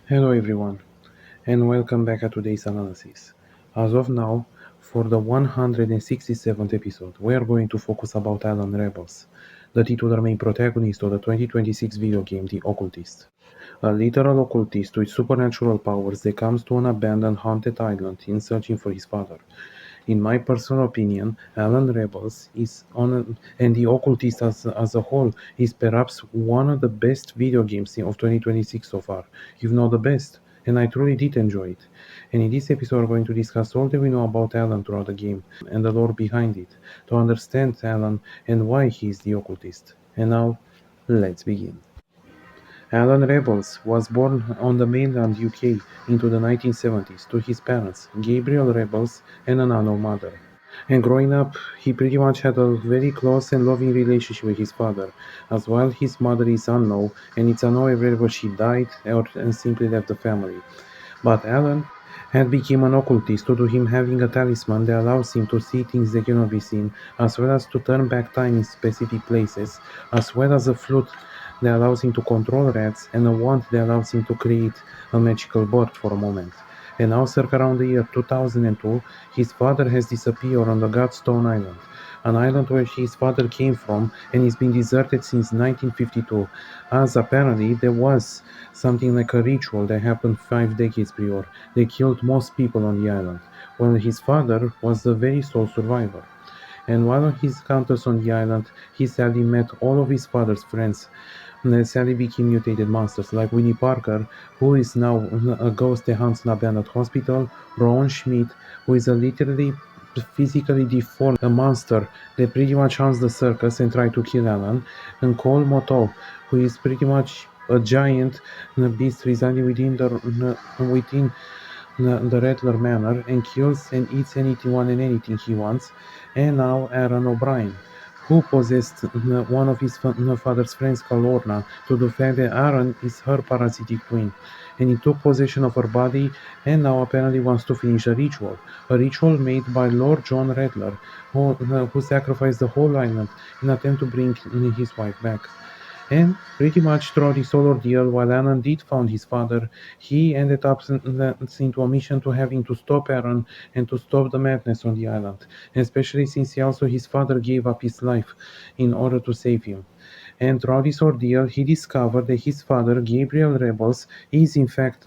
Hello everyone, and welcome back to today's analysis. As of now, for the 167th episode, we are going to focus about Alan Rebels, the titular main protagonist of the 2026 video game The Occultist. A literal occultist with supernatural powers that comes to an abandoned haunted island in searching for his father. In my personal opinion, Alan Rebels and The Occultist as a whole is perhaps one of the best video games of 2026 so far, if not the best, and I truly did enjoy it. And in this episode, we're going to discuss all that we know about Alan throughout the game and the lore behind it, to understand Alan and why he is the Occultist. And now, let's begin. Alan Rebels was born on the mainland UK into the 1970s to his parents, Gabriel Rebels and an unknown mother. And growing up, he pretty much had a very close and loving relationship with his father, as well his mother is unknown, and it's unknown whether she died or and simply left the family. But Alan had become an occultist due to him having a talisman that allows him to see things that cannot be seen, as well as to turn back time in specific places, as well as a flute that allows him to control rats and a wand that allows him to create a magical bird for a moment. And now, circa around the year 2002, his father has disappeared on the Godstone Island, an island where his father came from and has been deserted since 1952, as apparently there was something like a ritual that happened 5 decades prior. They killed most people on the island, while his father was the very sole survivor. And while on his encounters on the island, he sadly met all of his father's friends, and they sadly became mutated monsters like Winnie Parker, who is now a ghost that haunts an abandoned hospital, Ron Schmidt, who is a literally physically deformed a monster that pretty much haunts the circus and try to kill Alan, and Cole Motov, who is pretty much a giant beast residing within the Rattler Manor and kills and eats anyone and anything he wants, and now Aaron O'Brien, who possessed one of his father's friends called Lorna to the fact that Aaron is her parasitic twin, and he took possession of her body and now apparently wants to finish a ritual made by Lord John Rattler, who sacrificed the whole island in attempt to bring his wife back. And pretty much throughout this whole ordeal, while Alan did found his father, he ended up into a mission to having to stop Aaron and to stop the madness on the island, especially since his father gave up his life in order to save him. And throughout this ordeal, he discovered that his father, Gabriel Rebels, is in fact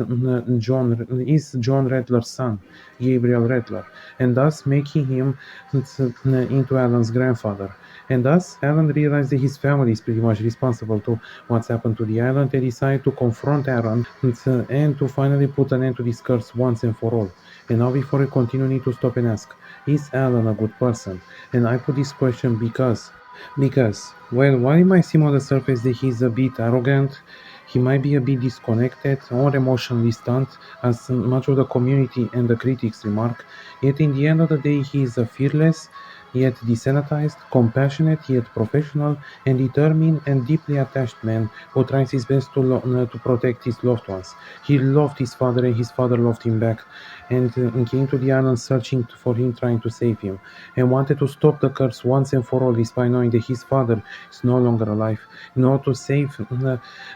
John Rattler's son, Gabriel Rattler, and thus making him into Alan's grandfather. And thus, Alan realized that his family is pretty much responsible to what's happened to the island and decided to confront Aaron and to finally put an end to this curse once and for all. And now, before we continue, we need to stop and ask, is Alan a good person? And I put this question because, well, while it might seem on the surface that he's a bit arrogant, he might be a bit disconnected or emotionally stunned, as much of the community and the critics remark, yet in the end of the day he is a fearless, yet desanitized, compassionate, yet professional, and determined and deeply attached man who tries his best to protect his loved ones. He loved his father and his father loved him back, and came to the island searching for him, trying to save him, and wanted to stop the curse once and for all, despite knowing that his father is no longer alive, in order to save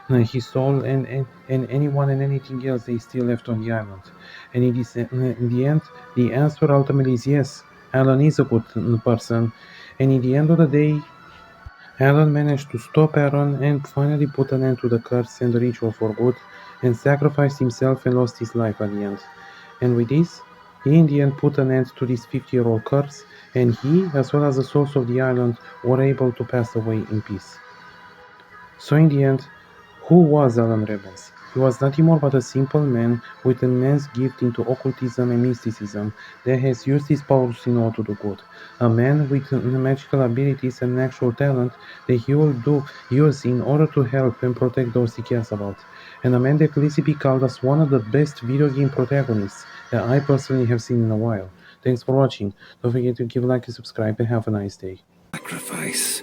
his soul and anyone and anything else that is still left on the island. And in the end, the answer ultimately is yes. Alan is a good person, and in the end of the day, Alan managed to stop Aaron and finally put an end to the curse and the ritual for good, and sacrificed himself and lost his life at the end. And with this, he in the end put an end to this 50-year-old curse, and he, as well as the souls of the island, were able to pass away in peace. So in the end, who was Alan Rebels? He was nothing more but a simple man with an immense gift into occultism and mysticism that has used his powers in order to do good. A man with magical abilities and actual talent that he will use in order to help and protect those he cares about. And a man that could easily be called as one of the best video game protagonists that I personally have seen in a while. Thanks for watching. Don't forget to give a like and subscribe, and have a nice day. Sacrifice.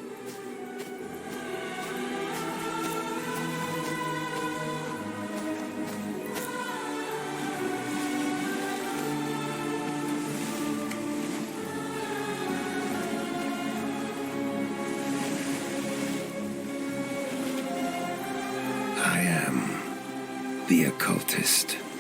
I am the Occultist.